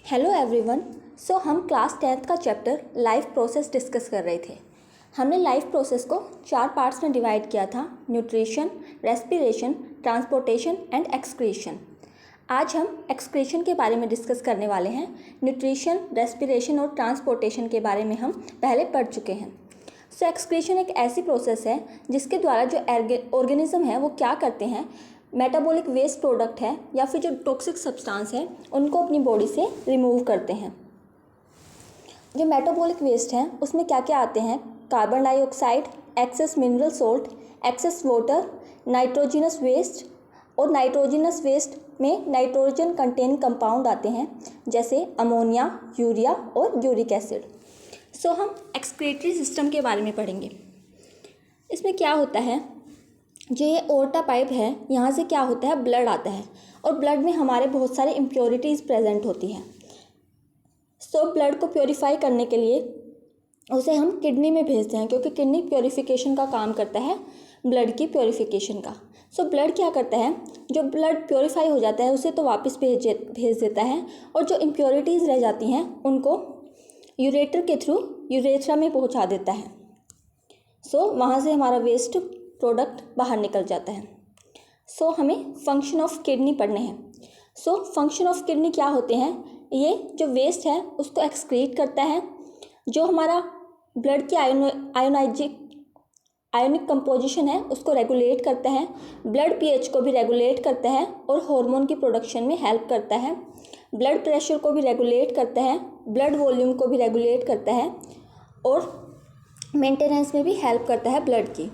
Hello everyone. हम class 10th का chapter life process discuss कर रहे थे। हमने लाइफ प्रोसेस को 4 पार्ट्स में डिवाइड किया था: nutrition, respiration, transportation and excretion. आज हम एक्सक्रीशन के बारे में डिस्कस करने वाले हैं। न्यूट्रिशन, रेस्पिरेशन और ट्रांसपोर्टेशन के बारे में हम पहले पढ़ चुके हैं। एक्सक्रीशन एक ऐसी प्रोसेस है जिसके द्वारा जो ऑर्गेनिज्म है वो क्या करते हैं, मेटाबॉलिक वेस्ट प्रोडक्ट है या फिर जो टॉक्सिक सब्सटेंस है उनको अपनी बॉडी से रिमूव करते हैं। जो मेटाबॉलिक वेस्ट है उसमें क्या क्या आते हैं: carbon dioxide, excess mineral salt, excess water, nitrogenous waste. और नाइट्रोजिनस वेस्ट में नाइट्रोजन कंटेनिंग कंपाउंड आते हैं जैसे अमोनिया, यूरिया और यूरिक एसिड। हम एक्सक्रीटरी सिस्टम के बारे में पढ़ेंगे। इसमें क्या होता है, जो ये ओर्टा पाइप है यहाँ से क्या होता है, ब्लड आता है और ब्लड में हमारे बहुत सारे इम्प्योरिटीज़ प्रेजेंट होती हैं। ब्लड को प्योरीफाई करने के लिए उसे हम किडनी में भेजते हैं क्योंकि किडनी प्योरीफिकेशन का काम करता है, ब्लड की प्योरीफिकेशन का। ब्लड क्या करता है, जो ब्लड प्योरीफाई हो जाता है उसे तो वापस भेज देता है और जो इम्प्योरिटीज़ रह जाती हैं उनको यूरेटर के थ्रू यूरेथ्रा में पहुंचा देता है। वहाँ से हमारा वेस्ट प्रोडक्ट बाहर निकल जाता है। हमें फंक्शन ऑफ किडनी पढ़ने हैं। फंक्शन ऑफ किडनी क्या होते हैं, ये जो वेस्ट है उसको एक्सक्रीट करता है, जो हमारा ब्लड की आयोनिक कंपोजिशन है उसको रेगुलेट करता है, ब्लड पीएच को भी रेगुलेट करता है और हार्मोन की प्रोडक्शन में हेल्प करता है, ब्लड प्रेशर को भी रेगुलेट करता है, ब्लड वॉल्यूम को भी रेगुलेट करता है और मेंटेनेंस में भी हेल्प करता है ब्लड की,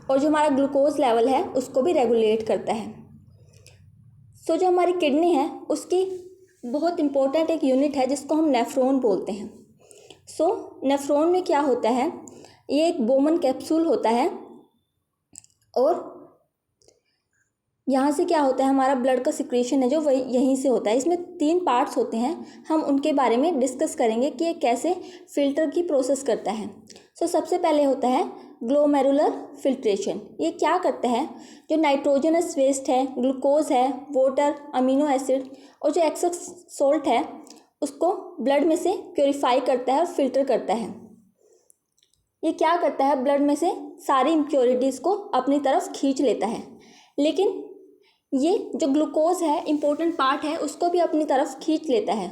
और जो हमारा ग्लूकोज लेवल है उसको भी रेगुलेट करता है। जो हमारी किडनी है उसकी बहुत इम्पोर्टेंट एक यूनिट है जिसको हम नेफ्रॉन बोलते हैं। नेफ्रॉन में क्या होता है, ये एक बोमन कैप्सूल होता है और यहाँ से क्या होता है, हमारा ब्लड का सिक्रेशन है जो वही यहीं से होता है। इसमें 3 पार्ट्स होते हैं, हम उनके बारे में डिस्कस करेंगे कि ये कैसे फिल्टर की प्रोसेस करता है। सबसे पहले होता है ग्लोमेरुलर फिल्ट्रेशन। ये क्या करता है, जो नाइट्रोजनस वेस्ट है, ग्लूकोज है, वाटर, अमीनो एसिड और जो एक्सेस सॉल्ट है उसको ब्लड में से प्योरीफाई करता है और फिल्टर करता है। ये क्या करता है, ब्लड में से सारी इम्प्योरिटीज़ को अपनी तरफ खींच लेता है, लेकिन ये जो ग्लूकोज है इम्पोर्टेंट पार्ट है उसको भी अपनी तरफ खींच लेता है।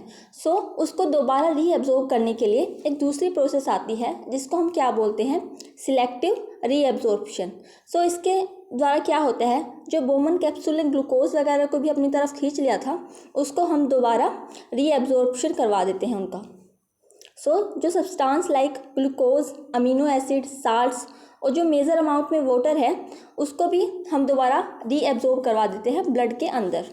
उसको दोबारा रीअब्जॉर्ब करने के लिए एक दूसरी प्रोसेस आती है जिसको हम क्या बोलते हैं, सिलेक्टिव रीअब्जॉर्प्शन। इसके द्वारा क्या होता है, जो बोमन कैप्सूल ने ग्लूकोज वगैरह को भी अपनी तरफ खींच लिया था उसको हम दोबारा रीअब्जॉर्प्शन करवा देते हैं उनका। जो substance like glucose, amino acid, salts और जो मेजर अमाउंट में वाटर है उसको भी हम दोबारा रीअब्जॉर्ब करवा देते हैं ब्लड के अंदर।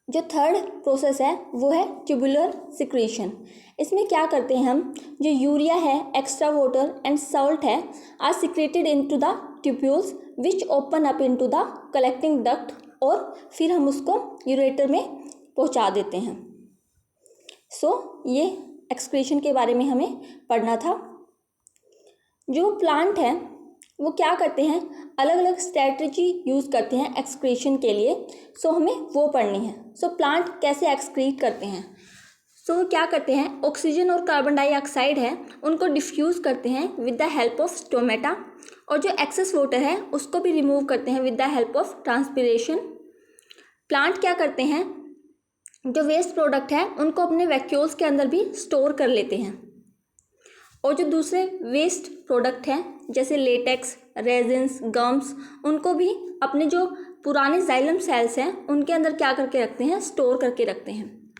जो थर्ड प्रोसेस है वो है ट्यूबुलर सिक्रीशन। इसमें क्या करते हैं हम, जो यूरिया है, एक्स्ट्रा वाटर एंड सॉल्ट है are secreted into the tubules which open up into the collecting duct और फिर हम उसको यूरेटर में पहुंचा देते हैं। ये एक्सक्रीशन के बारे में हमें पढ़ना था। जो प्लांट है वो क्या करते हैं, अलग अलग स्ट्रैटेजी यूज़ करते हैं एक्सक्रीशन के लिए, हमें वो पढ़नी है। प्लांट कैसे एक्सक्रीट करते हैं, वो क्या करते हैं, ऑक्सीजन और कार्बन डाइऑक्साइड है उनको डिफ्यूज़ करते हैं with the help of stomata, और जो एक्सेस वाटर है उसको भी रिमूव करते हैं with the help of transpiration. Plant क्या करते हैं, जो वेस्ट प्रोडक्ट है उनको अपने वैक्यूल्स के अंदर भी स्टोर कर लेते हैं, और जो दूसरे वेस्ट प्रोडक्ट हैं जैसे लेटेक्स, रेजिन्स, गम्स, उनको भी अपने जो पुराने जाइलम सेल्स हैं उनके अंदर क्या करके रखते हैं, स्टोर करके रखते हैं।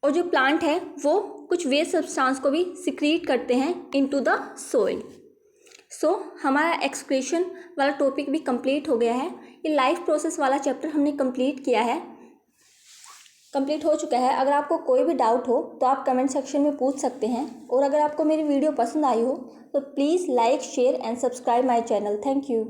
और जो प्लांट है वो कुछ वेस्ट सब्सटेंस को भी सिक्रीट करते हैं इनटू द सोइल। हमारा एक्सक्रीशन वाला टॉपिक भी कंप्लीट हो गया है। ये लाइफ प्रोसेस वाला चैप्टर हमने कंप्लीट हो चुका है। अगर आपको कोई भी डाउट हो तो आप कमेंट सेक्शन में पूछ सकते हैं, और अगर आपको मेरी वीडियो पसंद आई हो तो please like, share and subscribe my channel. Thank you.